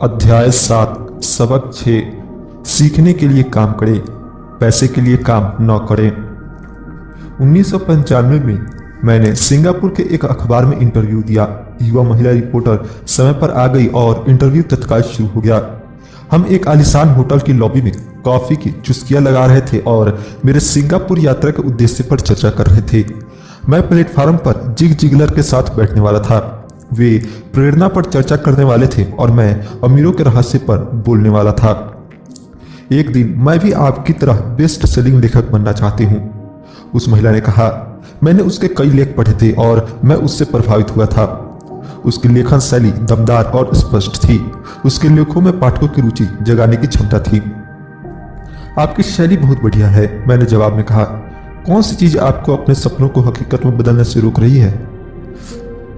अध्याय 7 सबक 6 सीखने के लिए काम करें, पैसे के लिए काम न करें। 1995 में मैंने सिंगापुर के एक अखबार में इंटरव्यू दिया। युवा महिला रिपोर्टर समय पर आ गई और इंटरव्यू तत्काल शुरू हो गया। हम एक आलीशान होटल की लॉबी में कॉफी की चुस्कियां लगा रहे थे और मेरे सिंगापुर यात्रा के उद्देश्य पर चर्चा कर रहे थे। मैं प्लेटफार्म पर जिग जिगलर के साथ बैठने वाला था। वे प्रेरणा पर चर्चा करने वाले थे और मैं अमीरों के रहस्य पर बोलने वाला था। एक दिन मैं भी आपकी तरह बेस्ट सेलिंग लेखक बनना चाहती हूँ, उस महिला ने कहा। मैंने उसके कई लेख पढ़े थे और मैं उससे प्रभावित हुआ था। उसकी लेखन शैली दमदार और स्पष्ट थी। उसके लेखों में पाठकों की रुचि जगाने की क्षमता थी। आपकी शैली बहुत बढ़िया है, मैंने जवाब में कहा। कौन सी चीज आपको अपने सपनों को हकीकत में बदलने से रोक रही है?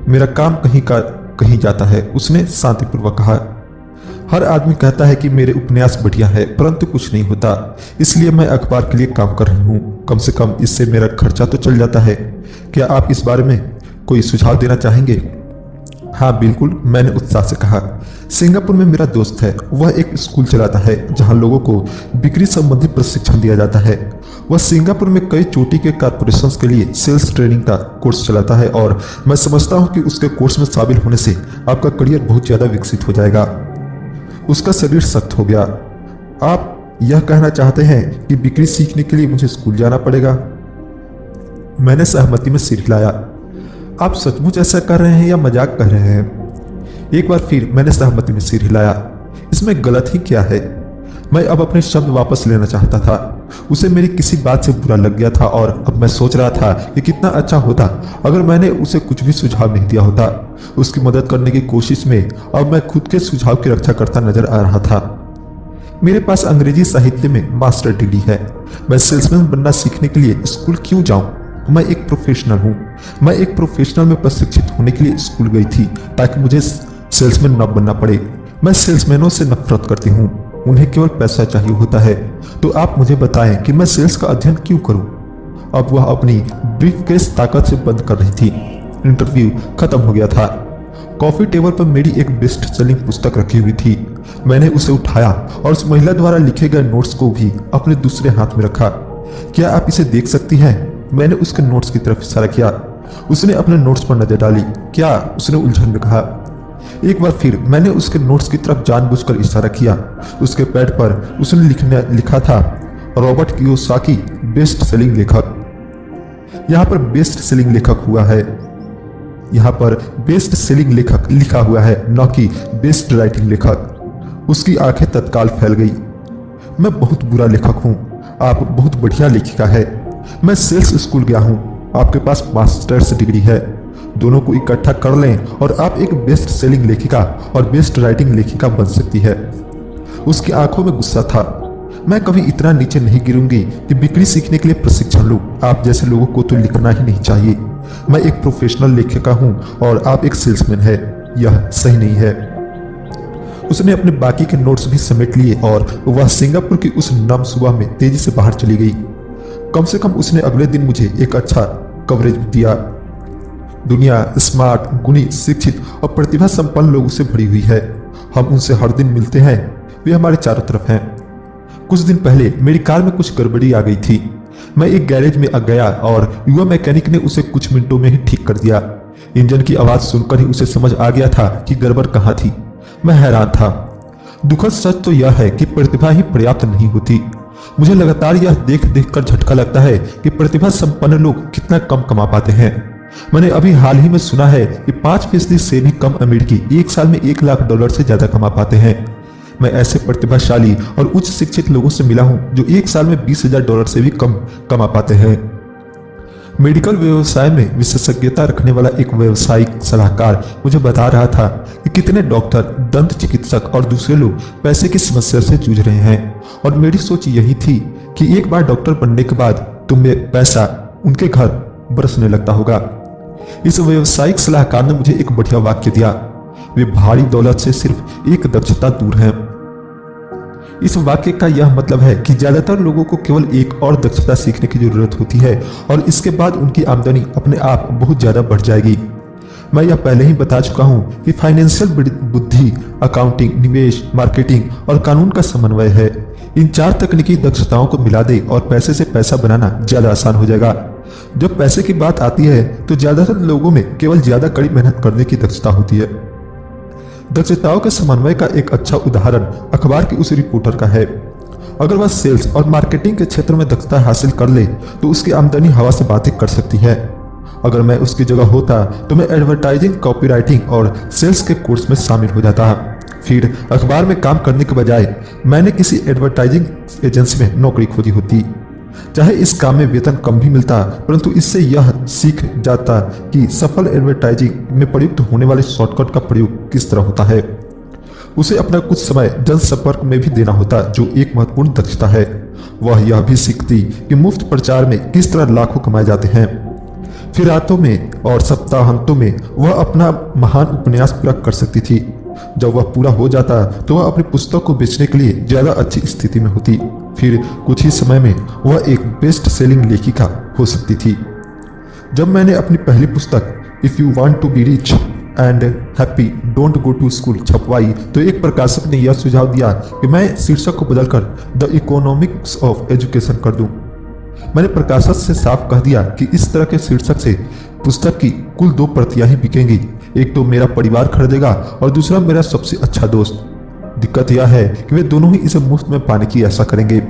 मेरा काम कहीं जाता है, उसने शांतिपूर्वक कहा। हर आदमी कहता है कि मेरे उपन्यास बढ़िया है, परंतु कुछ नहीं होता। इसलिए मैं अखबार के लिए काम कर रही हूँ। कम से कम इससे मेरा खर्चा तो चल जाता है। क्या आप इस बारे में कोई सुझाव देना चाहेंगे? हाँ बिल्कुल, मैंने उत्साह से कहा। सिंगापुर में मेरा दोस्त है। वह एक स्कूल चलाता है जहां लोगों को बिक्री संबंधी प्रशिक्षण दिया जाता है। वह सिंगापुर में कई चोटी के कॉर्पोरेशंस के लिए सेल्स ट्रेनिंग का कोर्स चलाता है और मैं समझता हूं कि उसके कोर्स में शामिल होने से आपका करियर बहुत ज्यादा विकसित हो जाएगा। उसका शरीर सख्त हो गया। आप यह कहना चाहते हैं कि बिक्री सीखने के लिए मुझे स्कूल जाना पड़ेगा? मैंने सहमति में सिर हिलाया। आप सचमुच ऐसा कर रहे हैं या मजाक कर रहे हैं? एक बार फिर मैंने सहमति में सिर हिलाया। इसमें गलत ही क्या है? मैं अब अपने शब्द वापस लेना चाहता था। उसे मेरी किसी बात से बुरा लग गया था और अब मैं सोच रहा था कि कितना अच्छा होता अगर मैंने उसे कुछ भी सुझाव नहीं दिया होता। उसकी मदद करने की कोशिश में अब मैं खुद के सुझाव की रक्षा करता नजर आ रहा था। मेरे पास अंग्रेजी साहित्य में मास्टर डिग्री है। मैं सेल्समैन बनना सीखने के लिए स्कूल क्यों जाऊं? मैं एक प्रोफेशनल हूं। मैं एक प्रोफेशनल में प्रशिक्षित होने के लिए स्कूल गई थी ताकि मुझे सेल्समैन न बनना पड़े। मैं सेल्समैनों से नफरत करती हूँ। उन्हें केवल पैसा चाहिए होता है। तो आप मुझे बताएं कि मैं सेल्स का अध्ययन क्यों करूं? अब वह अपनी ब्रीफकेस ताकत से बंद कर रही थी। इंटरव्यू खत्म हो गया था। कॉफी टेबल पर मेरी एक बेस्ट सेलिंग पुस्तक रखी हुई थी। मैंने उसे उठाया और उस महिला द्वारा लिखे गए नोट्स को भी अपने दूसरे हाथ में रखा। क्या आप इसे देख सकती हैं? मैंने उसके नोट्स की तरफ इशारा किया। उसने अपने नोट्स पर नजर डाली। क्या? उसने उलझन में कहा। एक बार फिर मैंने उसके नोट्स की तरफ जानबूझकर इशारा किया। उसके पैड पर उसने लिखा था, रॉबर्ट कियोसाकी बेस्ट सेलिंग लेखक। यहाँ पर बेस्ट सेलिंग लेखक हुआ है। यहाँ पर बेस्ट सेलिंग लेखक लिखा हुआ है, न कि बेस्ट राइटिंग लेखक। उसकी आंखें तत्काल फैल गई। मैं बहुत बुरा लेखक हूँ। आप बहुत बढ़िया लेखिका है। मैं सेल्स स्कूल गया हूँ। आपके पास मास्टर्स डिग्री है। दोनों को इकट्ठा कर लें और आप एक बेस्ट सेलिंग लेखिका और बेस्ट राइटिंग लेखिका बन सकती है। उसकी आंखों में गुस्सा था। मैं कभी इतना नीचे नहीं गिरूंगी कि बिक्री सीखने के लिए प्रशिक्षण लूं। आप जैसे लोगों को तो लिखना ही नहीं चाहिए। मैं एक प्रोफेशनल लेखिका हूं और आप एक सेल्समैन है। यह सही नहीं है। उसने अपने बाकी के नोट्स भी समेट लिए और वह सिंगापुर की उस नम सुबह में तेजी से बाहर चली गई। कम से कम उसने अगले दिन मुझे एक अच्छा कवरेज दिया। दुनिया स्मार्ट, गुणी, शिक्षित और प्रतिभा संपन्न लोगों से भरी हुई है। हम उनसे हर दिन मिलते हैं। वे हमारे चारों तरफ हैं। कुछ दिन पहले मेरी कार में कुछ गड़बड़ी आ गई थी। मैं एक गैरेज में गया और युवा मैकेनिक ने उसे कुछ मिनटों में ही ठीक कर दिया। इंजन की आवाज सुनकर ही उसे समझ आ गया था कि गड़बड़ कहाँ थी। मैं हैरान था। दुखद सच तो यह है कि प्रतिभा ही पर्याप्त नहीं होती। मुझे लगातार यह देख देख कर झटका लगता है कि प्रतिभा संपन्न लोग कितना कम कमा पाते हैं। मैंने अभी हाल ही में सुना है कि 5% से भी कम अमेरिकी एक साल में $1,00,000 से ज्यादा कमा पाते हैं। मैं ऐसे प्रतिभाशाली और उच्च शिक्षित लोगों से मिला हूं जो एक साल में $20,000 से भी कम कमा पाते हैं। मेडिकल व्यवसाय में विशेषज्ञता रखने वाला एक व्यवसायिक सलाहकार मुझे बता रहा था कि कितने डॉक्टर, दंत चिकित्सक और दूसरे लोग पैसे की समस्या से जूझ रहे हैं। और मेरी सोच यही थी कि एक बार डॉक्टर बनने के बाद तुम्हें पैसा उनके घर बरसने लगता होगा। इस व्यवसायिक सलाहकार ने मुझे एक बढ़िया वाक्य दिया। वे भारी दौलत से सिर्फ एक दक्षता दूर हैं। इस वाक्य का यह मतलब है कि ज्यादातर लोगों को केवल एक और दक्षता सीखने की जरूरत होती है और इसके बाद उनकी आमदनी अपने आप बहुत ज्यादा बढ़ जाएगी। मैं यह पहले ही बता चुका हूं कि फाइनेंशियल बुद्धि, अकाउंटिंग, निवेश, मार्केटिंग और कानून का समन्वय है। इन 4 तकनीकी दक्षताओं को मिला दे और पैसे से पैसा बनाना ज्यादा आसान हो जाएगा। जब पैसे की बात आती है तो ज्यादातर लोगों में केवल ज्यादा कड़ी मेहनत करने की दक्षता होती है। दक्षताओं के समन्वय का एक अच्छा उदाहरण अखबार की उस रिपोर्टर का है। अगर वह सेल्स और मार्केटिंग के क्षेत्र में दक्षता हासिल कर ले तो उसकी आमदनी हवा से बातें कर सकती है। अगर मैं उसकी जगह होता तो मैं एडवर्टाइजिंग, कॉपीराइटिंग और सेल्स के कोर्स में शामिल हो जाता। फिर अखबार में काम करने के बजाय मैंने किसी एडवर्टाइजिंग एजेंसी में नौकरी खोजी होती। चाहे इस काम में वेतन कम भी मिलता, परंतु इससे यह सीख जाता कि सफल एडवर्टाइजिंग में प्रयुक्त होने वाले शॉर्टकट का प्रयोग किस तरह होता है। उसे अपना कुछ समय जनसंपर्क में भी देना होता, जो एक महत्वपूर्ण दक्षता है। वह यह भी सीखती कि मुफ्त प्रचार में किस तरह लाखों कमाए जाते हैं। फिर रातों में और सप्ताहांतों में वह अपना महान उपन्यास पूरा कर सकती थी। जब वह पूरा हो जाता तो वह अपनी पुस्तक को बेचने के लिए ज्यादा अच्छी स्थिति में होती। फिर कुछ ही समय में वह एक बेस्ट सेलिंग लेखिका हो सकती थी। जब मैंने अपनी पहली पुस्तक if you want to be rich and happy don't go to school छपवाई तो एक प्रकाशक ने यह सुझाव दिया कि मैं शीर्षक को बदलकर द इकोनॉमिक्स ऑफ एजुकेशन कर दूं। मैंने प्रकाशक से साफ कह दिया कि इस तरह के शीर्षक से पुस्तक की कुल 2 प्रतियां ही बिकेंगी। एक तो मेरा परिवार खरीदेगा और दूसरा मेरा सबसे अच्छा दोस्त। दिक्कत यह है कि वे दोनों ही इसे मुफ्त में पाने की आशा करेंगे।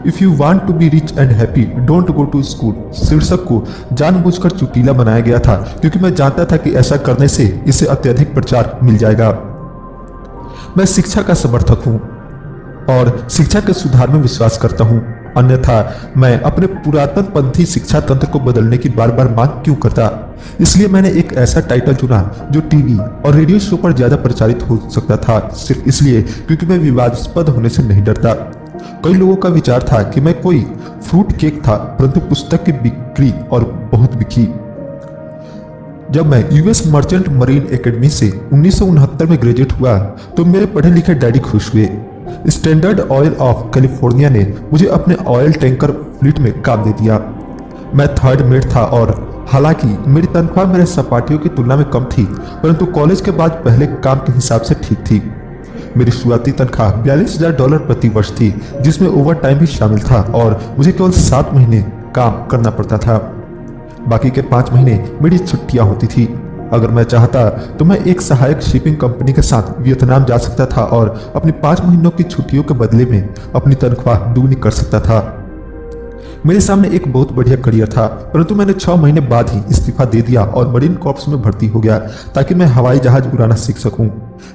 If you want to be rich and happy don't go to school शीर्षक को जानबूझकर चुटीला बनाया गया था, क्योंकि मैं जानता था कि ऐसा करने से इसे अत्यधिक प्रचार मिल जाएगा। मैं शिक्षा का समर्थक हूं और शिक्षा के सुधार में विश्वास करता हूं, अन्यथा मैं अपने पुरातन पंथी शिक्षा तंत्र को बदलने की बार बार मांग क्यों करता। इसलिए मैंने एक ऐसा टाइटल चुना जो टीवी और रेडियो शो पर ज्यादा प्रचारित हो सकता था, सिर्फ इसलिए क्योंकि मैं विवादास्पद होने से नहीं डरता। कई लोगों का विचार था कि मैं कोई फ्रूट केक था, परंतु पुस्तक की बिक्री और बहुत बिकी। जब मैं यूएस मर्चेंट मरीन एकेडमी से 1969 में ग्रेजुएट हुआ तो मेरे पढ़े लिखे डैडी खुश हुए। स्टैंडर्ड ऑयल ऑफ कैलिफोर्निया ने मुझे अपने ऑयल टैंकर फ्लीट में काम दे दिया। मैं 3rd मेट था और हालांकि मेरी तनख्वाह मेरे सहपाठियों की तुलना में कम थी, परंतु कॉलेज के बाद पहले काम के हिसाब से ठीक थी। मेरी शुरुआती तनख्वाह $42,000 प्रति वर्ष थी, जिसमें ओवर टाइम भी शामिल था और मुझे केवल 7 महीने काम करना पड़ता था। बाकी के 5 महीने मेरी छुट्टियां होती थी। अगर मैं चाहता तो मैं एक सहायक शिपिंग कंपनी के साथ वियतनाम जा सकता था और अपनी 5 महीनों की छुट्टियों के बदले में अपनी तनख्वाह दुगनी कर सकता था। मेरे सामने एक बहुत बढ़िया करियर था, परंतु मैंने 6 महीने बाद ही इस्तीफा दे दिया और मरीन कॉर्प्स में भर्ती हो गया ताकि मैं हवाई जहाज उड़ाना सीख सकूं।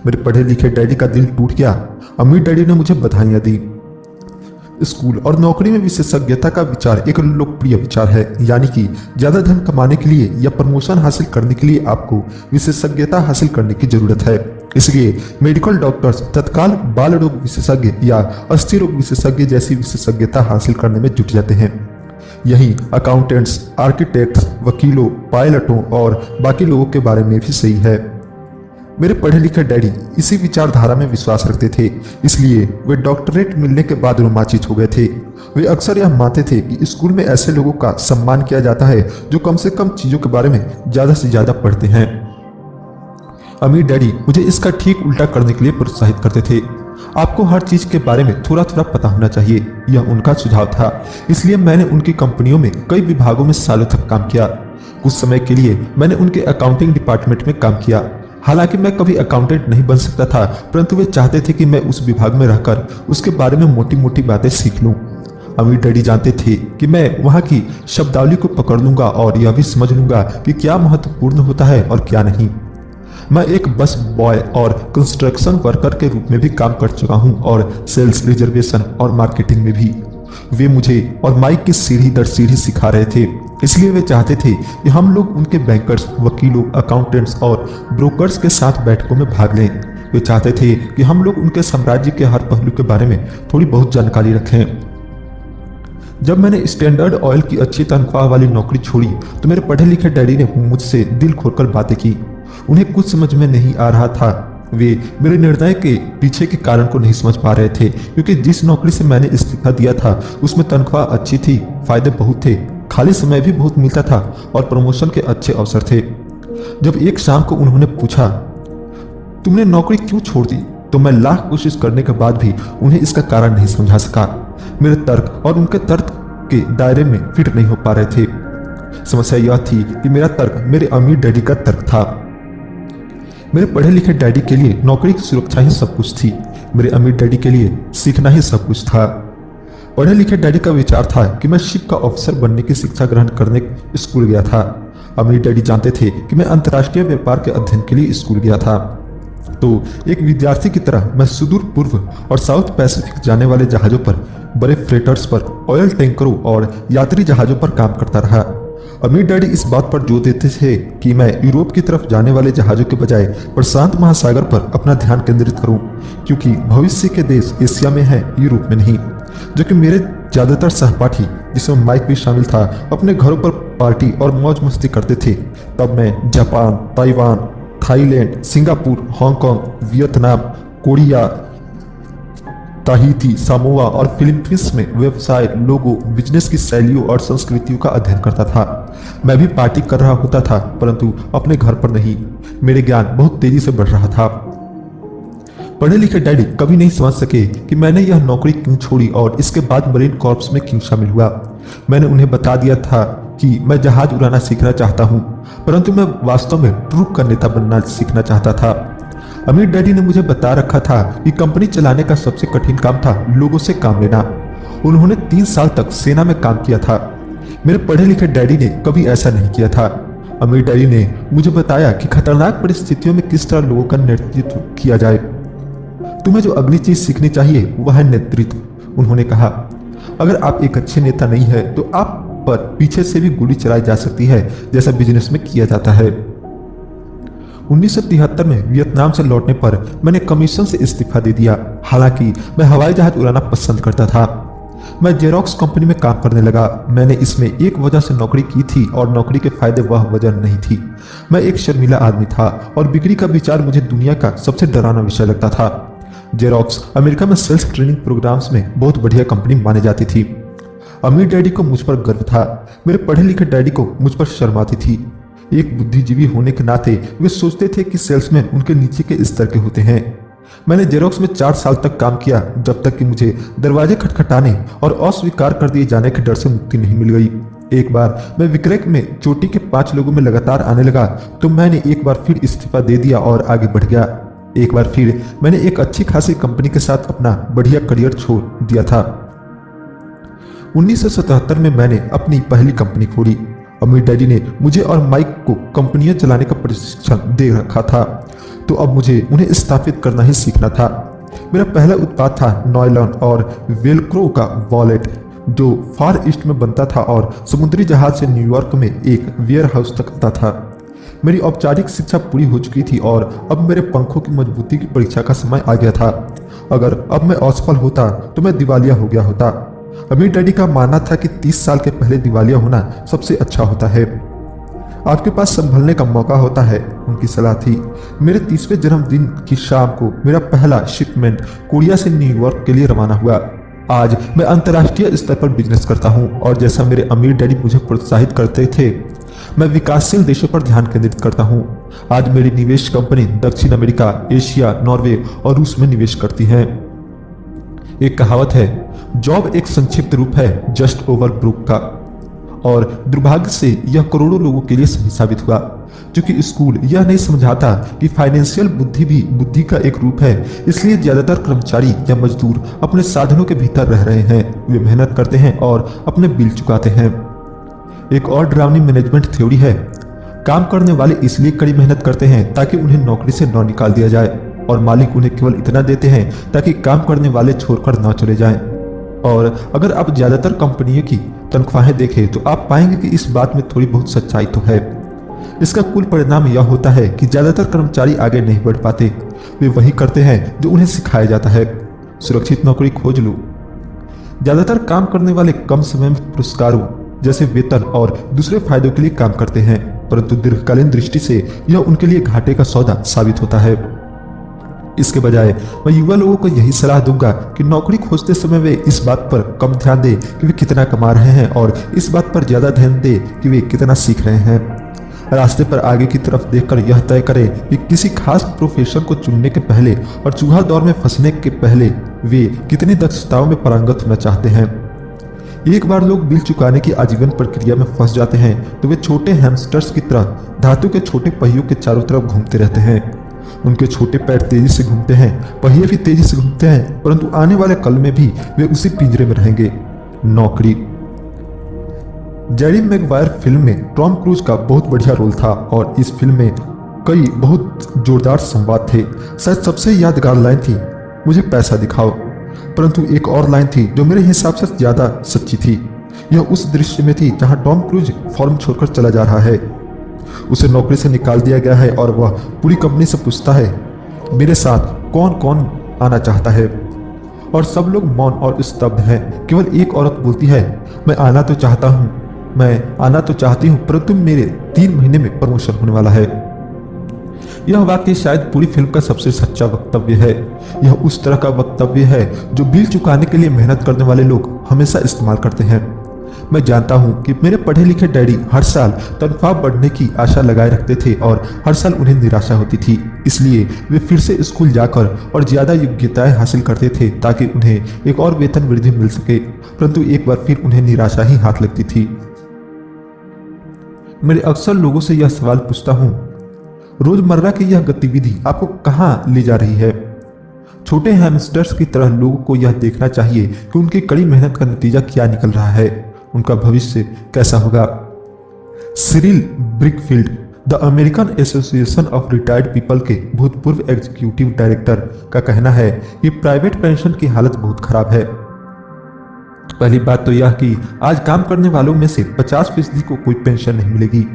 मेरे पढ़े लिखे डैडी का दिल टूट गया। अमीर डैडी ने मुझे बधाइयां दी। स्कूल और नौकरी में विशेषज्ञता का विचार एक लोकप्रिय विचार है, यानी कि ज्यादा धन कमाने के लिए या प्रमोशन हासिल करने के लिए आपको विशेषज्ञता हासिल करने की जरूरत है। इसलिए मेडिकल डॉक्टर्स तत्काल बाल रोग विशेषज्ञ या अस्थि रोग विशेषज्ञ जैसी विशेषज्ञता हासिल करने में जुट जाते हैं। यही अकाउंटेंट्स, आर्किटेक्ट्स, वकीलों, पायलटों और बाकी लोगों के बारे में भी सही है। मेरे पढ़े लिखे डैडी इसी विचारधारा में विश्वास रखते थे, इसलिए वे डॉक्टरेट मिलने के बाद रोमांचित हो गए थे। वे अक्सर यह मानते थे कि स्कूल में ऐसे लोगों का सम्मान किया जाता है जो कम से कम चीजों के बारे में ज्यादा से ज्यादा पढ़ते हैं। अमीर डैडी मुझे इसका ठीक उल्टा करने के लिए प्रोत्साहित करते थे। आपको हर चीज के बारे में थोड़ा थोड़ा पता होना चाहिए, यह उनका सुझाव था। इसलिए मैंने उनकी कंपनियों में कई विभागों में सालों तक काम किया। कुछ समय के लिए मैंने उनके अकाउंटिंग डिपार्टमेंट में काम किया। हालांकि मैं कभी अकाउंटेंट नहीं बन सकता था, परंतु वे चाहते थे कि मैं उस विभाग में रहकर उसके बारे में मोटी मोटी बातें सीख लूं। अमीर डैडी जानते थे कि मैं वहां की शब्दावली को पकड़ लूंगा और यह भी समझ लूंगा कि क्या महत्वपूर्ण होता है और क्या नहीं। मैं एक बस बॉय और कंस्ट्रक्शन वर्कर के रूप में भी काम कर चुका हूं और सेल्स, रिजर्वेशन और मार्केटिंग में भी। वे मुझे और माइक की सीढ़ी दर सीढ़ी सिखा रहे थे, इसलिए वे चाहते थे कि हम लोग उनके बैंकर्स, वकीलों, अकाउंटेंट्स और ब्रोकर्स के साथ बैठकों में भाग लें। वे चाहते थे कि हम लोग उनके साम्राज्य के हर पहलू के बारे में थोड़ी बहुत जानकारी रखें। जब मैंने स्टैंडर्ड ऑयल की अच्छी तनख्वाह वाली नौकरी छोड़ी तो मेरे पढ़े लिखे डैडी ने मुझसे दिल खोलकर बातें की। उन्हें कुछ समझ में नहीं आ रहा था। वे मेरे निर्णय के पीछे के कारण को नहीं समझ पा रहे थे, क्योंकि जिस नौकरी से मैंने इस्तीफा दिया था उसमें तनख्वाह अच्छी थी, फायदे बहुत थे, खाली समय भी बहुत मिलता था और प्रमोशन के अच्छे अवसर थे। जब एक शाम को उन्होंने पूछा, तुमने नौकरी क्यों छोड़ दी, तो मैं लाख कोशिश करने के बाद भी उन्हें इसका कारण नहीं समझा सका। मेरे तर्क और उनके तर्क के दायरे में फिट नहीं हो पा रहे थे। समस्या यह थी कि मेरा तर्क मेरे अमीर डैडी का तर्क था। मेरे पढ़े लिखे डैडी के लिए नौकरी की सुरक्षा ही सब कुछ थी, मेरे अमीर डैडी के लिए सीखना ही सब कुछ था। पढ़े लिखे डैडी का विचार था कि मैं शिप का ऑफिसर बनने की शिक्षा ग्रहण करने स्कूल गया था। अमीर डैडी जानते थे कि मैं अंतर्राष्ट्रीय व्यापार के अध्ययन के लिए स्कूल गया था। तो एक विद्यार्थी की तरह मैं सुदूर पूर्व और साउथ पैसिफिक जाने वाले जहाजों पर, बड़े फ्रेटर्स पर, ऑयल टैंकरों और यात्री जहाजों पर काम करता रहा। अमीर डैडी इस बात पर जोर देते थे कि मैं यूरोप की तरफ जाने वाले जहाजों के बजाय प्रशांत महासागर पर अपना ध्यान केंद्रित करूं, क्योंकि भविष्य के देश एशिया में है, यूरोप में नहीं। जो कि मेरे ज्यादातर सहपाठी, जिसमें माइक भी शामिल था, अपने घरों पर पार्टी और मौज मस्ती करते थे। तब मैं Japan, Taiwan, Thailand, Singapore, Hong Kong, Vietnam, Korea, Tahiti, Samoa और फिलीपींस में व्यवसाय, लोगों, बिजनेस की शैलियों और संस्कृतियों का अध्ययन करता था। मैं भी पार्टी कर रहा होता था, परंतु अपने घर पर नहीं। मेरे ज्ञान बहुत तेजी से बढ़ रहा था। पढ़े लिखे डैडी कभी नहीं समझ सके कि मैंने यह नौकरी क्यों छोड़ी और इसके बाद मरीन कॉर्प्स में क्यों शामिल हुआ। मैंने उन्हें बता दिया था कि मैं जहाज उड़ाना सीखना चाहता हूं, परंतु मैं वास्तव में ट्रूप का नेता बनना सीखना चाहता था। अमीर डैडी ने मुझे बता रखा था कि कंपनी चलाने का सबसे कठिन काम था लोगों से काम लेना। उन्होंने 3 साल तक सेना में काम किया था। मेरे पढ़े लिखे डैडी ने कभी ऐसा नहीं किया था। अमीर डैडी ने मुझे बताया कि खतरनाक परिस्थितियों में किस तरह लोगों का नेतृत्व किया जाए। तुम्हें जो अगली चीज सीखनी चाहिए वह है नेतृत्व। उन्होंने कहा, अगर आप एक अच्छे नेता नहीं है तो आप पर पीछे से भी गोली चलाई जा सकती है, जैसा बिजनेस में किया जाता है। 1973 में वियतनाम से लौटने पर मैंने कमीशन से इस्तीफा दे दिया। हालांकि मैं हवाई जहाज उड़ाना पसंद करता था। मैं जेरोक्स कंपनी में काम करने लगा। मैंने इसमें एक वजह से नौकरी की थी और नौकरी के फायदे वह वजह नहीं थी। मैं एक शर्मीला आदमी था और बिक्री का विचार मुझे दुनिया का सबसे डरावना विषय लगता था। जेरोक्स अमेरिका में सेल्स ट्रेनिंग प्रोग्राम्स में बहुत बढ़िया कंपनी मानी जाती थी। अमीर डैडी को मुझ पर गर्व था। मेरे पढ़े लिखे डैडी को मुझ पर शर्म आती थी। एक बुद्धिजीवी होने के नाते वे सोचते थे कि सेल्समैन उनके नीचे के स्तर के होते हैं। मैंने जेरोक्स में 4 साल तक काम किया, जब तक कि मुझे दरवाजे खटखटाने और अस्वीकार कर दिए जाने के डर से मुक्ति नहीं मिल गई। एक बार मैं विक्रय में चोटी के 5 लोगों में लगातार आने लगा तो मैंने एक बार फिर इस्तीफा दे दिया और आगे बढ़ गया। एक बार फिर मैंने एक अच्छी खासी कंपनी के साथ अपना बढ़िया करियर छोड़ दिया था। 1977 में मैंने अपनी पहली कंपनी खोली। अमीर डैडी ने मुझे और माइक को कंपनियां चलाने का प्रशिक्षण दे रखा था, तो अब मुझे उन्हें स्थापित करना ही सीखना था। मेरा पहला उत्पाद था नॉयलॉन और वेलक्रो का वॉलेट, जो फार ईस्ट में बनता था और समुद्री जहाज से न्यूयॉर्क में एक वेयर हाउस तक आता था। मेरी औपचारिक शिक्षा पूरी हो चुकी थी और अब मेरे पंखों की मजबूती की परीक्षा का समय आ गया था। अगर अब मैं असफल होता तो मैं दिवालिया हो गया होता। अमीर डैडी का मानना था कि 30 साल के पहले दिवालिया होना सबसे अच्छा होता है, आपके पास संभलने का मौका होता है। उनकी सलाह थी। मेरे 30वें जन्मदिन की शाम को मेरा पहला शिपमेंट कोरिया से न्यूयॉर्क के लिए रवाना हुआ। आज मैं अंतर्राष्ट्रीय स्तर पर बिजनेस करता हूं और जैसा मेरे अमीर डैडी मुझे प्रोत्साहित करते थे, मैं विकासशील देशों पर ध्यान केंद्रित करता हूं। आज मेरी निवेश कंपनी दक्षिण अमेरिका, एशिया, नॉर्वे और रूस में निवेश करती है। एक कहावत है, जॉब एक संक्षिप्त रूप है जस्ट ओवर ब्रुक का, और दुर्भाग्य से यह करोड़ों लोगों के लिए सही साबित हुआ, क्योंकि स्कूल यह नहीं समझाता कि फाइनेंशियल बुद्धि भी बुद्धि का एक रूप है। इसलिए ज्यादातर कर्मचारी या मजदूर अपने साधनों के भीतर रह रहे हैं। वे मेहनत करते हैं और अपने बिल चुकाते हैं। एक और डरावनी मैनेजमेंट थ्योरी है, काम करने वाले इसलिए कड़ी मेहनत करते हैं ताकि उन्हें नौकरी से न निकाल दिया जाए, और मालिक उन्हें केवल इतना देते हैं ताकि काम करने वाले छोड़कर न चले जाएं। और अगर आप ज्यादातर कंपनियों की तनख्वाहें देखें तो आप पाएंगे कि इस बात में थोड़ी बहुत सच्चाई तो है। इसका कुल परिणाम यह होता है कि ज्यादातर कर्मचारी आगे नहीं बढ़ पाते। वे वही करते हैं जो उन्हें सिखाया जाता है। सुरक्षित नौकरी खोज लो। ज्यादातर काम करने वाले कम समय में पुरस्कारों जैसे वेतन और दूसरे फायदों के लिए काम करते हैं, परंतु दीर्घकालीन दृष्टि से यह उनके लिए घाटे का सौदा साबित होता है। इसके बजाय मैं युवा लोगों को यही सलाह दूंगा कि नौकरी खोजते समय वे इस बात पर कम ध्यान दें कि वे कितना कमा रहे हैं और इस बात पर ज्यादा ध्यान दें कि वे कितना सीख रहे हैं। रास्ते पर आगे की तरफ देखकर यह तय करें कि किसी खास प्रोफेशन को चुनने के पहले और चूहा दौर में फंसने के पहले वे कितनी दक्षताओं में पारंगत होना चाहते हैं। एक बार लोग बिल चुकाने की आजीवन प्रक्रिया में फंस जाते हैं तो वे छोटे हैमस्टर्स की तरह धातु के छोटे पहियों के चारों तरफ घूमते रहते हैं। उनके छोटे पैर तेजी से घूमते हैं, पहिए भी तेजी से घूमते हैं, परंतु आने वाले कल में भी वे उसी पिंजरे में रहेंगे। नौकरी। जेरी मैगवायर फिल्म में टॉम क्रूज का बहुत बढ़िया रोल था और इस फिल्म में कई बहुत जोरदार संवाद थे। शायद सबसे यादगार लाइन थी, मुझे पैसा दिखाओ। परंतु एक और लाइन थी जो मेरे हिसाब से ज्यादा सच्ची थी। यह उस दृश्य में थी जहां टॉम क्रूज फॉर्म छोड़कर चला जा रहा है। उसे नौकरी से निकाल दिया गया है और वह पूरी कंपनी से पूछता है, मेरे साथ कौन कौन आना चाहता है? और सब लोग मौन और स्तब्ध हैं। केवल एक औरत बोलती है, मैं आना तो चाहता हूँ, मैं आना तो चाहती हूँ, परंतु मेरे 3 महीने में प्रमोशन होने वाला है। यह वाक्य शायद पूरी फिल्म का सबसे सच्चा वक्तव्य है। यह उस तरह का वक्तव्य है जो बिल चुकाने के लिए मेहनत करने वाले लोग हमेशा इस्तेमाल करते हैं। मैं जानता हूं कि मेरे पढ़े लिखे डैडी हर साल तनख्वाह बढ़ने की आशा लगाए रखते थे और हर साल उन्हें निराशा होती थी। इसलिए वे फिर से स्कूल जाकर और ज्यादा योग्यताएं हासिल करते थे ताकि उन्हें एक और वेतन वृद्धि मिल सके, परंतु एक बार फिर उन्हें निराशा ही हाथ लगती थी। मैं अक्सर लोगों से यह सवाल पूछता हूं, रोजमर्रा की यह गतिविधि आपको कहां ले जा रही है? छोटे हैमस्टर्स की तरह लोगों को यह देखना चाहिए कि उनकी कड़ी मेहनत का नतीजा क्या निकल रहा है, उनका भविष्य कैसा होगा। Cyril Brickfield, the American Association of Retired People के भूतपूर्व एग्जीक्यूटिव डायरेक्टर का कहना है कि प्राइवेट पेंशन की हालत बहुत खराब है। पहली बात तो यह कि आज काम करने वालों में से 50% को कोई पेंशन नहीं मिलेगी।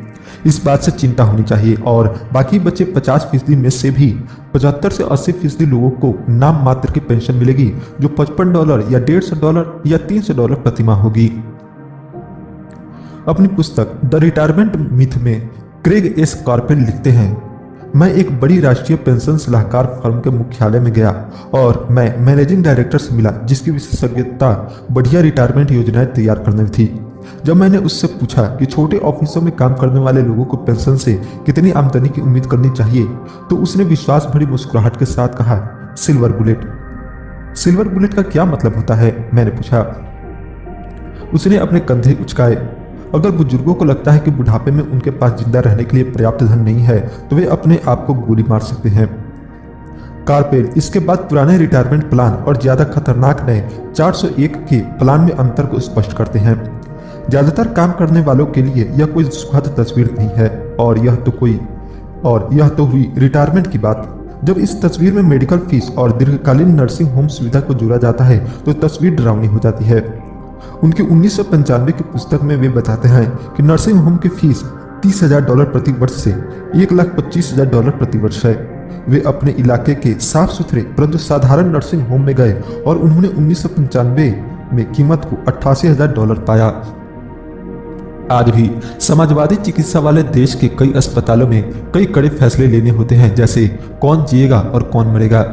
इस बात से चिंता होनी चाहिए और बाकी बचे 50% में से भी 75 से 80% लोगों को नाम मात्र की पेंशन मिलेगी, जो $55 या $150 या $300 प्रति माह होगी। अपनी पुस्तक द रिटायरमेंट मिथ में क्रेग एस कार्पेल लिखते हैं, मैं एक बड़ी राष्ट्रीय पेंशन सलाहकार फर्म के मुख्यालय में गया और मैं मैनेजिंग डायरेक्टर से मिला जिसकी विशेषज्ञता बढ़िया रिटायरमेंट योजनाएं तैयार करने में थी। जब मैंने उससे पूछा कि छोटे ऑफिसों में काम करने वाले लोगों को पेंशन से कितनी आमदनी की उम्मीद करनी चाहिए, तो उसने विश्वास भरी मुस्कुराहट के साथ कहा, सिल्वर बुलेट। सिल्वर बुलेट का क्या मतलब होता है? मैंने पूछा। उसने अपने कंधे उचकाए। अगर बुजुर्गों को लगता है कि बुढ़ापे में उनके पास जिंदा रहने के लिए पर्याप्त धन नहीं है तो वे अपने आप को गोली मार सकते हैं। कार्पेल इसके बाद पुराने रिटायरमेंट प्लान और ज्यादा खतरनाक नए 401 के प्लान में अंतर को स्पष्ट करते हैं। ज्यादातर काम करने वालों के लिए यह कोई सुखद तस्वीर नहीं है और यह तो हुई रिटायरमेंट की बात। जब इस तस्वीर में मेडिकल फीस और दीर्घकालीन नर्सिंग होम सुविधा को जोड़ा जाता है तो तस्वीर डरावनी हो जाती है। उनकी 1995 की पुस्तक में वे बताते हैं कि नर्सिंग होम की फीस $30,000 प्रति वर्ष से $1,25,000 प्रति वर्ष है। वे अपने इलाके के साफ सुथरे परंतु साधारण नर्सिंग होम में गए और उन्होंने 1995 में कीमत को $88,000 पाया। आज भी समाजवादी चिकित्सा वाले देश के कई अस्पतालों में कई कड़े फैसले लेने होते हैं, जैसे कौन जिएगा और कौन मरेगा।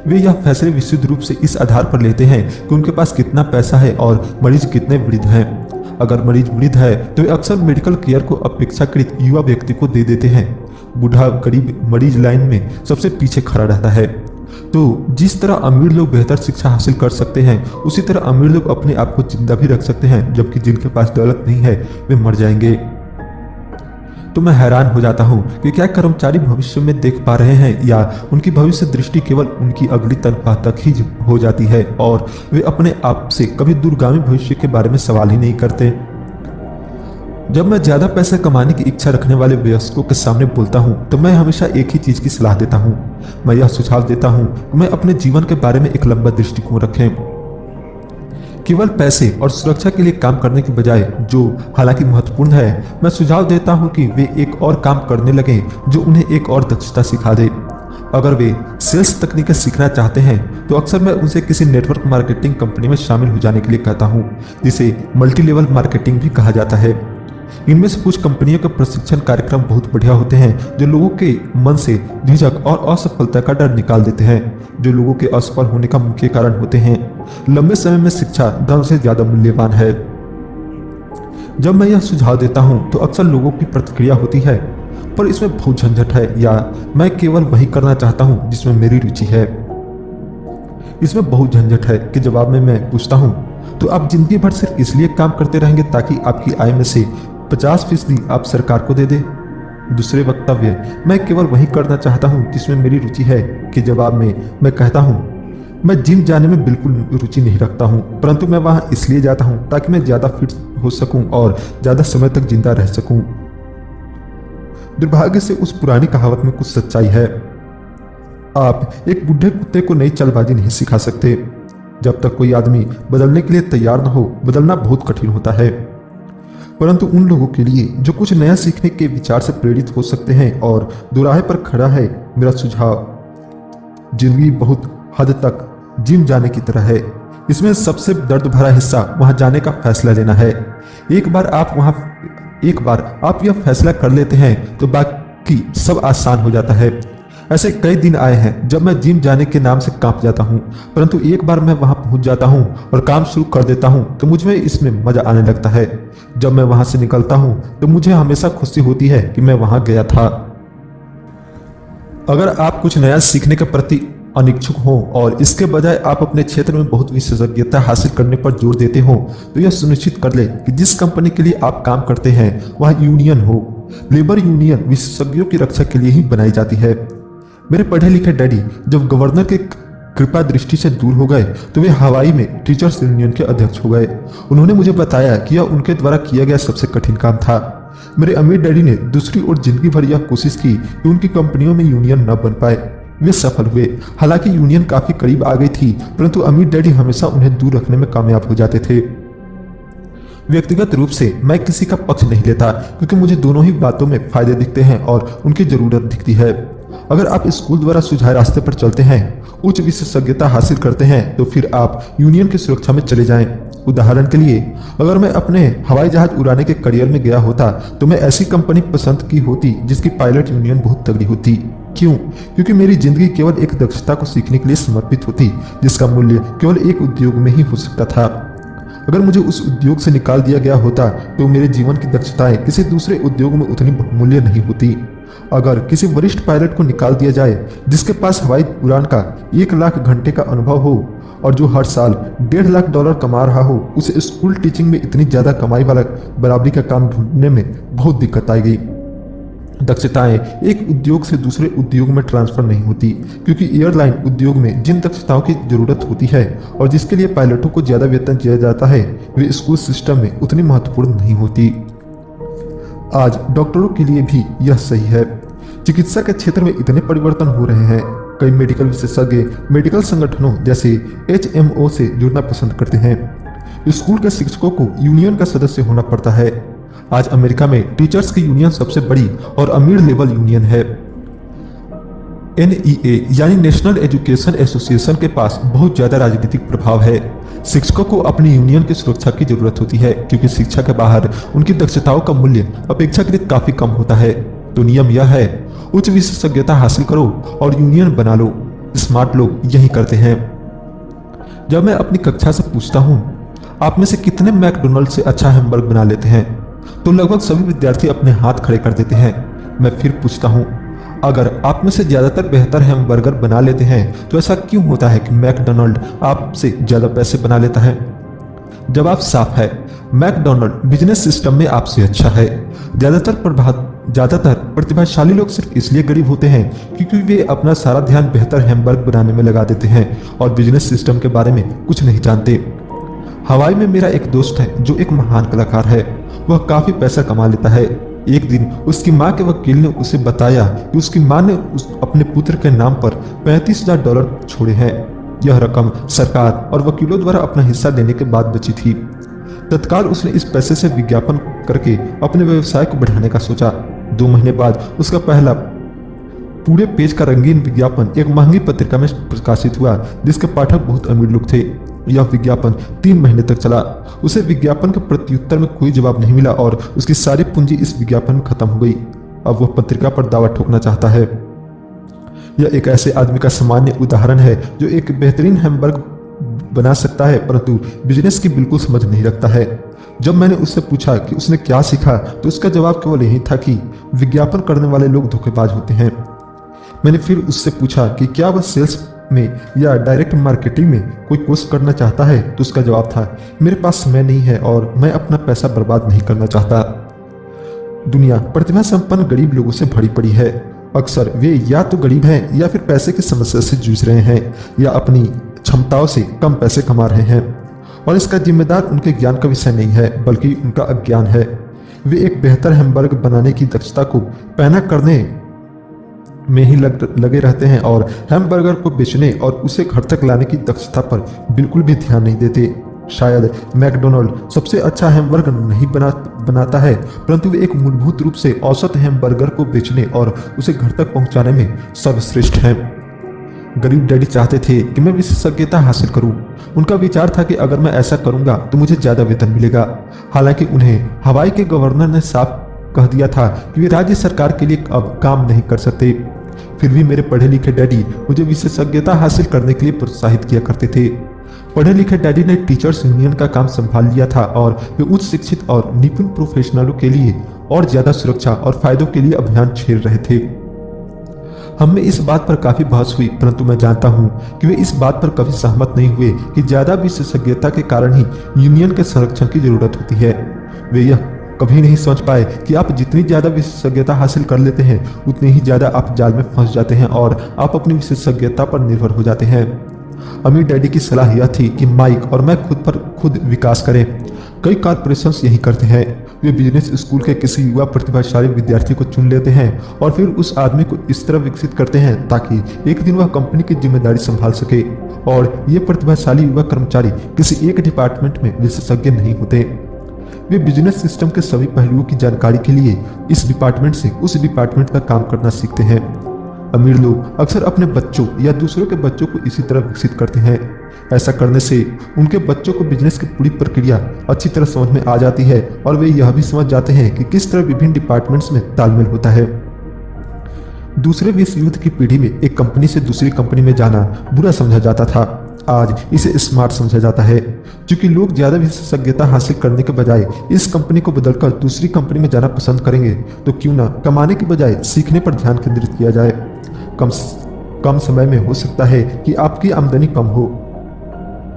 वे यह फैसले विशुद्ध रूप से इस आधार पर लेते हैं कि उनके पास कितना पैसा है और मरीज कितने वृद्ध हैं। अगर मरीज वृद्ध है तो वे अक्सर मेडिकल केयर को अपेक्षाकृत युवा व्यक्ति को दे देते हैं। बूढ़ा गरीब मरीज लाइन में सबसे पीछे खड़ा रहता है। तो जिस तरह अमीर लोग बेहतर शिक्षा हासिल कर सकते हैं, उसी तरह अमीर लोग अपने आप को जिंदा भी रख सकते हैं, जबकि जिनके पास दौलत नहीं है वे मर जाएंगे। तो मैं हैरान हो जाता हूँ कि क्या कर्मचारी भविष्य में देख पा रहे हैं या उनकी भविष्य दृष्टि केवल उनकी अगली तनख्वाह तक ही हो जाती है और वे अपने आप से कभी दूरगामी भविष्य के बारे में सवाल ही नहीं करते। जब मैं ज्यादा पैसे कमाने की इच्छा रखने वाले वयस्कों के सामने बोलता हूं तो मैं हमेशा एक ही चीज की सलाह देता हूं। मैं यह सुझाव देता हूं कि मैं अपने जीवन के बारे में एक लंबा दृष्टिकोण रखें। केवल पैसे और सुरक्षा के लिए काम करने के बजाय, जो हालांकि महत्वपूर्ण है, मैं सुझाव देता हूं कि वे एक और काम करने लगें जो उन्हें एक और दक्षता सिखा दे। अगर वे सेल्स तकनीकें सीखना चाहते हैं तो अक्सर मैं उनसे किसी नेटवर्क मार्केटिंग कंपनी में शामिल हो जाने के लिए कहता हूं, जिसे मल्टी लेवल मार्केटिंग भी कहा जाता है। इनमें से कुछ कंपनियों के प्रशिक्षण कार्यक्रम बहुत बढ़िया होते हैं, जो लोगों के मन से झिझक और असफलता का डर निकाल देते हैं, जो लोगों के असफल होने का मुख्य कारण होते हैं। लंबे समय में शिक्षा धन से ज्यादा मूल्यवान है। जब मैं यह सुझाव देता हूं तो अक्सर लोगों की प्रतिक्रिया होती है, पर इसमें बहुत झंझट है, या मैं केवल वही करना चाहता हूँ जिसमें मेरी रुचि है। इसमें बहुत झंझट है कि जवाब में मैं पूछता हूँ, तो आप जिंदगी भर सिर्फ इसलिए काम करते रहेंगे ताकि आपकी आय में से 50% आप सरकार को दे दे? दूसरे वक्तव्य, मैं केवल वही करना चाहता हूँ जिसमें मेरी रुचि है, कि जवाब में मैं कहता हूँ, मैं जिम जाने में बिल्कुल रुचि नहीं रखता हूँ, परंतु मैं वहां इसलिए जाता हूँ ताकि मैं ज्यादा फिट हो सकूं और ज्यादा समय तक जिंदा रह सकूं। दुर्भाग्य से उस पुरानी कहावत में कुछ सच्चाई है। आप एक बूढ़े कुत्ते को नई चालबाजी नहीं सिखा सकते। जब तक कोई आदमी बदलने के लिए तैयार न हो, बदलना बहुत कठिन होता है। परंतु उन लोगों के लिए जो कुछ नया सीखने के विचार से प्रेरित हो सकते हैं और दुराहे पर खड़ा है, मेरा सुझाव, जिंदगी बहुत हद तक जिम जाने की तरह है। इसमें सबसे दर्द भरा हिस्सा वहां जाने का फैसला लेना है। एक बार आप यह फैसला कर लेते हैं तो बाकी सब आसान हो जाता है। ऐसे कई दिन आए हैं जब मैं जिम जाने के नाम से कांप जाता हूं, परंतु एक बार मैं वहां पहुंच जाता हूं और काम शुरू कर देता हूं तो मुझ में इसमें मजा आने लगता है। जब मैं वहां से निकलता हूं तो मुझे हमेशा खुशी होती है कि मैं वहां गया था। अगर आप कुछ नया सीखने के प्रति अनिच्छुक हो और इसके बजाय आप अपने क्षेत्र में बहुत विशेषज्ञता हासिल करने पर जोर देते हो, तो यह सुनिश्चित कर ले कि जिस कंपनी के लिए आप काम करते हैं वह यूनियन हो। लेबर यूनियन विशेषज्ञों की रक्षा के लिए ही बनाई जाती है। मेरे पढ़े लिखे डैडी जब गवर्नर के कृपा दृष्टि से दूर हो गए तो वे हवाई में टीचर्स यूनियन के अध्यक्ष हो गए। उन्होंने मुझे बताया कि यह उनके द्वारा किया गया सबसे कठिन काम था। मेरे अमीर डैडी ने दूसरी ओर जिंदगी भर यह कोशिश की कि उनकी कंपनियों में यूनियन न बन पाए। वे सफल हुए। हालांकि यूनियन काफी करीब आ गई थी, परंतु अमीर डैडी हमेशा उन्हें दूर रखने में कामयाब हो जाते थे। व्यक्तिगत रूप से मैं किसी का पक्ष नहीं लेता, क्योंकि मुझे दोनों ही बातों में फायदे दिखते हैं और उनकी जरूरत दिखती है। अगर आप स्कूल द्वारा सुझाए रास्ते पर चलते हैं, उच्च विशेषज्ञता हासिल करते हैं, तो फिर आप यूनियन की सुरक्षा में चले जाएं। उदाहरण के लिए, अगर मैं अपने हवाई जहाज उड़ाने के करियर में गया होता तो मैं ऐसी कंपनी पसंद की होती जिसकी पायलट यूनियन बहुत तगड़ी होती। क्यों? क्योंकि मेरी जिंदगी केवल एक दक्षता को सीखने के लिए समर्पित होती जिसका मूल्य केवल एक उद्योग में ही हो सकता था। अगर मुझे उस उद्योग से निकाल दिया गया होता तो मेरे जीवन की दक्षताएं किसी दूसरे उद्योग में उतनी बहुमूल्य नहीं होती। अगर किसी वरिष्ठ पायलट को निकाल दिया जाए जिसके पास हवाई उड़ान का 1 लाख घंटे का अनुभव हो और जो हर साल $1.5 लाख कमा रहा हो, उसे स्कूल टीचिंग में इतनी ज्यादा कमाई वाला बराबरी का काम ढूंढने में बहुत दिक्कत आएगी। दक्षताएं एक उद्योग से दूसरे उद्योग में ट्रांसफर नहीं होती, क्योंकि एयरलाइन उद्योग में जिन दक्षताओं की जरूरत होती है और जिसके लिए पायलटों को ज्यादा वेतन दिया जाता है, वे स्कूल सिस्टम में उतनी महत्वपूर्ण नहीं होती। आज डॉक्टरों के लिए भी यह सही है। चिकित्सा के क्षेत्र में इतने परिवर्तन हो रहे हैं, कई मेडिकल विशेषज्ञ मेडिकल संगठनों जैसे HMO से जुड़ना पसंद करते हैं। स्कूल के शिक्षकों को यूनियन का सदस्य होना पड़ता है। आज अमेरिका में टीचर्स की यूनियन सबसे बड़ी और अमीर लेवल यूनियन है। NEA यानी नेशनल एजुकेशन एसोसिएशन के पास बहुत ज्यादा राजनीतिक प्रभाव है। शिक्षकों को अपनी यूनियन की सुरक्षा की जरूरत होती है, क्योंकि शिक्षा के बाहर उनकी दक्षताओं का मूल्य अपेक्षाकृत काफी कम होता है। तो नियम यह है, उच्च विशेषज्ञता हासिल करो और यूनियन बना लो। स्मार्ट लोग यही करते हैं। जब मैं अपनी कक्षा से पूछता हूँ, आप में से कितने मैकडोनल्ड से अच्छा हैमबर्गर बना लेते हैं, तो लगभग सभी विद्यार्थी अपने हाथ खड़े कर देते हैं। मैं फिर पूछता हूँ, अगर आप में से ज्यादातर बेहतर हैमबर्गर बना लेते हैं तो ऐसा क्यों होता है कि मैकडोनल्ड आपसे ज्यादा पैसे बना लेता है? जवाब साफ है, मैकडोनल्ड बिजनेस सिस्टम में आपसे अच्छा है। ज्यादातर प्रतिभाशाली लोग सिर्फ इसलिए गरीब होते हैं क्योंकि वे अपना सारा ध्यान बेहतर हैमबर्गर बनाने में लगा देते हैं और बिजनेस सिस्टम के बारे में कुछ नहीं जानते। हवाई में मेरा एक दोस्त है जो एक महान कलाकार है। वह काफी पैसा कमा लेता है। एक दिन उसकी माँ के वकील ने उसे बताया कि उसकी माँ ने अपने पुत्र के नाम पर $35,000 छोड़े हैं। यह रकम सरकार और वकीलों द्वारा अपना हिस्सा देने के बाद बची थी। तत्काल उसने इस पैसे से विज्ञापन करके अपने व्यवसाय को बढ़ाने का सोचा। 2 महीने बाद उसका पहला पूरे पेज का रंगीन विज्ञापन एक महंगी पत्रिका में प्रकाशित हुआ, जिसके पाठक बहुत अमीर लोग थे। यह विज्ञापन 3 महीने तक चला। उसे विज्ञापन के प्रत्युत्तर में कोई जवाब नहीं मिला और उसकी सारी पूंजी इस विज्ञापन में खत्म हो गई। अब वह पत्रिका पर दावा ठोकना चाहता है। यह एक ऐसे आदमी का सामान्य उदाहरण है जो एक बेहतरीन हैमबर्गर बना सकता है, परंतु बिजनेस की बिल्कुल समझ नहीं रखता है। जब मैंने उससे पूछा कि उसने क्या सीखा तो उसका जवाब केवल यही था कि विज्ञापन करने वाले लोग धोखेबाज होते हैं। मैंने फिर उससे पूछा कि क्या वह सेल्स में या डायरेक्ट मार्केटिंग में कोई कोर्स करना चाहता है तो उसका जवाब था, मेरे पास समय नहीं है और मैं अपना पैसा बर्बाद नहीं करना चाहता। दुनिया प्रतिभा संपन्न गरीब लोगों से भरी पड़ी है। अक्सर वे या तो गरीब हैं या फिर पैसे की समस्या से जूझ रहे हैं या अपनी क्षमताओं से कम पैसे कमा रहे हैं, और इसका जिम्मेदार उनके ज्ञान का विषय नहीं है बल्कि उनका अज्ञान है। वे एक बेहतर हैमबर्गर बनाने की दक्षता को पैना करने में ही लगे रहते हैं और हैमबर्गर को बेचने और उसे घर तक लाने की दक्षता पर बिल्कुल भी ध्यान नहीं देते। शायद मैकडोनाल्ड सबसे अच्छा हैमबर्गर नहीं बनाता है, परंतु वे एक मूलभूत रूप से औसत हैमबर्गर को बेचने और उसे घर तक पहुंचाने में सर्वश्रेष्ठ हैं। गरीब डैडी चाहते थे कि मैं विशेषज्ञता हासिल करूं। उनका विचार था कि अगर मैं ऐसा करूंगा तो मुझे ज्यादा वेतन मिलेगा। हालांकि उन्हें हवाई के गवर्नर ने साफ कह दिया था कि वे राज्य सरकार के लिए अब काम नहीं कर सकते। फिर भी मेरे पढ़े लिखे डैडी मुझे विशेषज्ञता हासिल करने के लिए प्रोत्साहित किया करते थे। पढ़े लिखे डैडी ने टीचर्स यूनियन का काम संभाल लिया था और वे उच्च शिक्षित और निपुण प्रोफेशनलों के लिए और ज्यादा सुरक्षा और फायदों के लिए अभियान छेड़ रहे थे। हम में इस बात पर काफी बहस हुई, परंतु मैं जानता हूं कि वे इस बात पर कभी सहमत नहीं हुए कि ज्यादा विशेषज्ञता के कारण ही यूनियन के संरक्षण की जरूरत होती है। वे यह कभी नहीं समझ पाए कि आप जितनी ज्यादा विशेषज्ञता हासिल कर लेते हैं उतनी ही ज्यादा आप जाल में फंस जाते हैं और आप अपनी विशेषज्ञता पर निर्भर हो जाते हैं। अमीर डैडी की सलाह यह थी कि माइक और मैं खुद विकास करें। कई कॉर्पोरेशंस यही करते हैं। वे बिजनेस स्कूल के किसी युवा प्रतिभाशाली विद्यार्थी को चुन लेते हैं और फिर उस आदमी को इस तरह विकसित करते हैं ताकि एक दिन वह कंपनी की जिम्मेदारी संभाल सके। और ये प्रतिभाशाली युवा कर्मचारी किसी एक डिपार्टमेंट में विशेषज्ञ नहीं होते। वे बिजनेस सिस्टम के सभी पहलुओं की जानकारी के लिए इस डिपार्टमेंट से उस डिपार्टमेंट का काम करना सीखते हैं। अमीर लोग अक्सर अपने बच्चों या दूसरों के बच्चों को इसी तरह विकसित करते हैं। ऐसा करने से उनके बच्चों को बिजनेस की पूरी प्रक्रिया अच्छी तरह समझ में आ जाती है और वे यह भी समझ जाते हैं कि किस तरह विभिन्न डिपार्टमेंट्स में तालमेल होता है। दूसरे विश्व युद्ध की पीढ़ी में एक कंपनी से दूसरी कंपनी में जाना बुरा समझा जाता था। आज इसे स्मार्ट समझा जाता है। क्योंकि लोग ज्यादा विशेषज्ञता हासिल करने के बजाय इस कंपनी को बदलकर दूसरी कंपनी में जाना पसंद करेंगे, तो क्यों ना कमाने के बजाय सीखने पर ध्यान केंद्रित किया जाए। कम समय में हो सकता है कि आपकी आमदनी कम हो,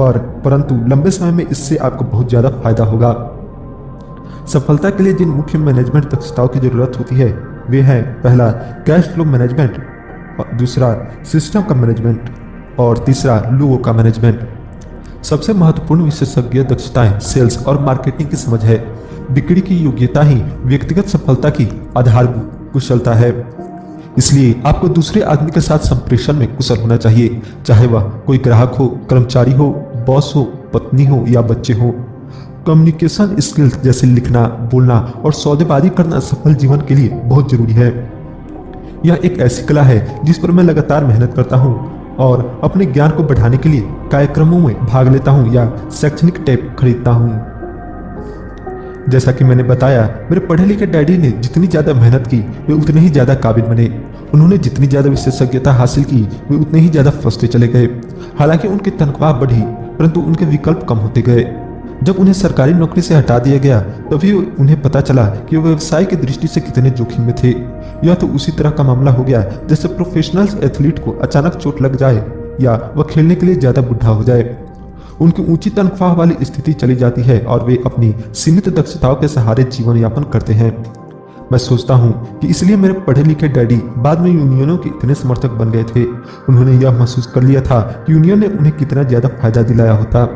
परंतु लंबे समय में इससे आपको बहुत ज्यादा फायदा होगा। सफलता के लिए जिन मुख्य मैनेजमेंट दक्षताओं की जरूरत होती है वे हैं, पहला कैश फ्लो मैनेजमेंट, दूसरा सिस्टम का मैनेजमेंट और तीसरा लोगों का मैनेजमेंट। सबसे महत्वपूर्ण विशेषज्ञ दक्षताएं सेल्स और मार्केटिंग की समझ है। बिक्री की योग्यता ही व्यक्तिगत सफलता की आधार कुशलता है। इसलिए आपको दूसरे आदमी के साथ संप्रेषण में कुशल होना चाहिए, चाहे वह कोई ग्राहक हो, कर्मचारी हो, बॉस हो, पत्नी हो या बच्चे हो। कम्युनिकेशन स्किल्स जैसे लिखना, बोलना और सौदेबाजी करना सफल जीवन के लिए बहुत जरूरी है। यह एक ऐसी कला है जिस पर मैं लगातार मेहनत करता हूँ और अपने ज्ञान को बढ़ाने के लिए कार्यक्रमों में भाग लेता हूँ या शैक्षणिक टेप खरीदता हूँ। जैसा कि मैंने बताया, मेरे पढ़े लिखे डैडी ने जितनी ज्यादा मेहनत की वे उतने ही ज्यादा काबिल बने। उन्होंने जितनी ज्यादा विशेषज्ञता हासिल की वे उतने ही ज्यादा फंसते चले गए। हालांकि उनकी तनख्वाह बढ़ी, परंतु उनके विकल्प कम होते गए। जब उन्हें सरकारी नौकरी से हटा दिया गया तभी उन्हें पता चला कि वे व्यवसाय की दृष्टि से कितने जोखिम में थे। यह तो उसी तरह का मामला हो गया जैसे प्रोफेशनल एथलीट को अचानक चोट लग जाए या वह खेलने के लिए ज्यादा बुढ़ा हो जाए। उनकी ऊंची तनख्वाह वाली स्थिति चली जाती है और वे अपनी सीमित दक्षताओं के सहारे जीवन यापन करते हैं। मैं सोचता हूं कि इसलिए मेरे पढ़े लिखे डैडी बाद में यूनियनों के इतने समर्थक बन गए थे। उन्होंने यह महसूस कर लिया था कि यूनियन ने उन्हें कितना ज्यादा फायदा दिलाया होता।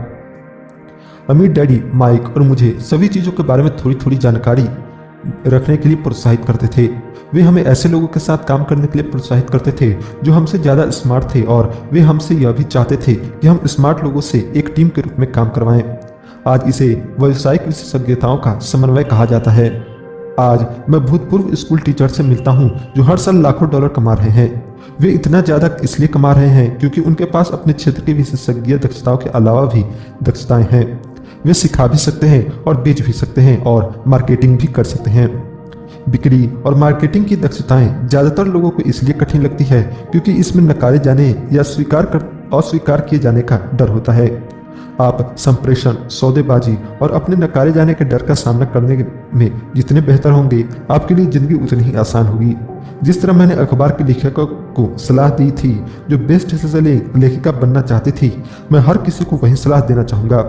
अमीर डैडी माइक और मुझे सभी चीजों के बारे में थोड़ी थोड़ी जानकारी रखने के लिए प्रोत्साहित करते थे। वे हमें ऐसे लोगों के साथ काम करने के लिए प्रोत्साहित करते थे जो हमसे ज्यादा स्मार्ट थे और वे हमसे यह भी चाहते थे कि हम स्मार्ट लोगों से एक टीम के रूप में काम करवाएं। आज इसे व्यावसायिक विशेषज्ञताओं का समन्वय कहा जाता है। आज मैं भूतपूर्व स्कूल टीचर से मिलता हूं जो हर साल लाखों डॉलर कमा रहे हैं। वे इतना ज्यादा इसलिए कमा रहे हैं क्योंकि उनके पास अपने क्षेत्र की विशेषज्ञ दक्षताओं के अलावा भी दक्षताएं हैं। वे सिखा भी सकते हैं और बेच भी सकते हैं और मार्केटिंग भी कर सकते हैं। बिक्री और मार्केटिंग की दक्षताएं ज्यादातर लोगों को इसलिए कठिन लगती है क्योंकि इसमें नकारे जाने या अस्वीकार किए जाने का डर होता है। आप संप्रेषण, सौदेबाजी और अपने नकारे जाने के डर का सामना करने में जितने बेहतर होंगे, आपके लिए जिंदगी उतनी ही आसान होगी। जिस तरह मैंने अखबार के लेखकों को सलाह दी थी जो बेस्ट सेलर लेखिका बनना चाहती थी, मैं हर किसी को वही सलाह देना चाहूँगा।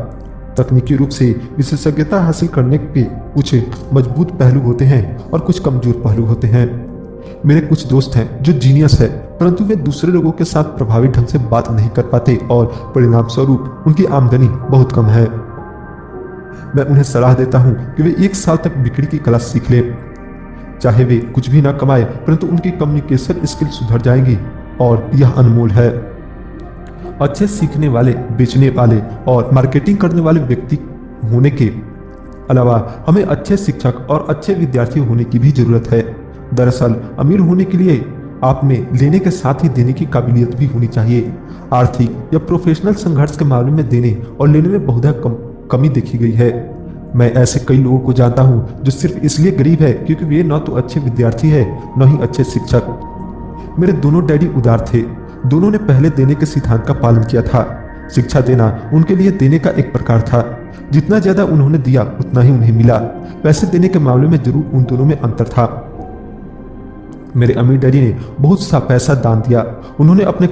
तकनीकी रूप से विशेषज्ञता हासिल करने के कुछ मजबूत पहलू होते हैं और कुछ कमजोर पहलू होते हैं। मेरे कुछ दोस्त हैं जो जीनियस है, परंतु वे दूसरे लोगों के साथ प्रभावी ढंग से बात नहीं कर पाते और परिणाम स्वरूप उनकी आमदनी बहुत कम है। मैं उन्हें सलाह देता हूं कि वे 1 साल तक बिक्री की कला सीख लें। चाहे वे कुछ भी ना कमाए, परंतु उनकी कम्युनिकेशन स्किल सुधर जाएंगी और यह अनमोल है। अच्छे सीखने वाले, बेचने वाले और मार्केटिंग करने वाले व्यक्ति होने के अलावा हमें अच्छे शिक्षक और अच्छे विद्यार्थी होने की भी जरूरत है। दरअसल अमीर होने के लिए आप में लेने के साथ ही देने की काबिलियत भी होनी चाहिए। आर्थिक या प्रोफेशनल संघर्ष के मामले में देने और लेने में बहुधा कमी देखी गई है। मैं ऐसे कई लोगों को जानता हूं जो सिर्फ इसलिए गरीब है क्योंकि वे न तो अच्छे विद्यार्थी है न ही अच्छे शिक्षक। मेरे दोनों डैडी उदार थे। दोनों ने पहले देने के सिद्धांत का पालन किया था। शिक्षा देना उनके लिए देने का एक प्रकार था। जितना ज्यादा उन्होंने दिया उतना ही उन्हें मिला। पैसे देने के मामले में जरूर उन दोनों में अंतर था। मेरे अमीर डैडी ने बहुत सा पैसा दान दिया। उन्होंने अपने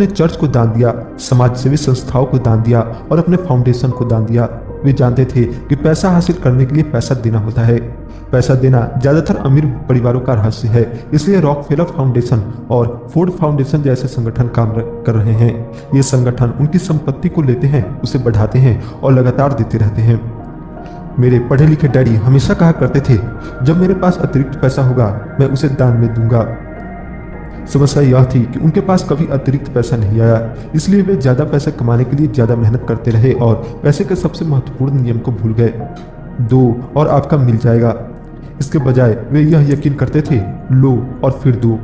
चर्च को दान दिया, समाज सेवी संस्थाओं को दान दिया और अपने फाउंडेशन को दान दिया। वे जानते थे कि पैसा हासिल करने के लिए पैसा देना होता है। पैसा देना ज्यादातर अमीर परिवारों का रहस्य है, इसलिए रॉकफेलर फाउंडेशन और फोर्ड फाउंडेशन जैसे संगठन काम कर रहे हैं। ये संगठन उनकी संपत्ति को लेते हैं, उसे बढ़ाते हैं और लगातार देते रहते हैं। मेरे पढ़े लिखे डैडी हमेशा कहा करते थे, जब मेरे पास अतिरिक्त पैसा होगा मैं उसे दान में दूंगा। समस्या यह थी कि उनके पास कभी अतिरिक्त पैसा नहीं आया, इसलिए वे ज्यादा पैसे कमाने के लिए ज्यादा मेहनत करते रहे और पैसे के सबसे महत्वपूर्ण नियम को भूल गए, दो और आपका मिल जाएगा। इसके बजाय वे यह यकीन करते थे, लो और फिर दो।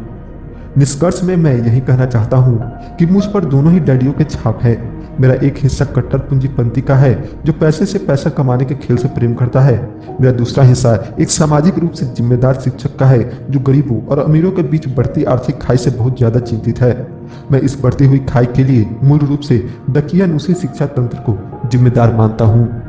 निष्कर्ष में मैं यही कहना चाहता हूँ कि मुझ पर दोनों ही डैडियों के छाप है। मेरा एक हिस्सा कट्टर पूंजीपति का है जो पैसे से पैसा कमाने के खेल से प्रेम करता है। मेरा दूसरा हिस्सा एक सामाजिक रूप से जिम्मेदार शिक्षक का है जो गरीबों और अमीरों के बीच बढ़ती आर्थिक खाई से बहुत ज्यादा चिंतित है। मैं इस बढ़ती हुई खाई के लिए मूल रूप से डकियानूसी शिक्षा तंत्र को जिम्मेदार मानता हूँ।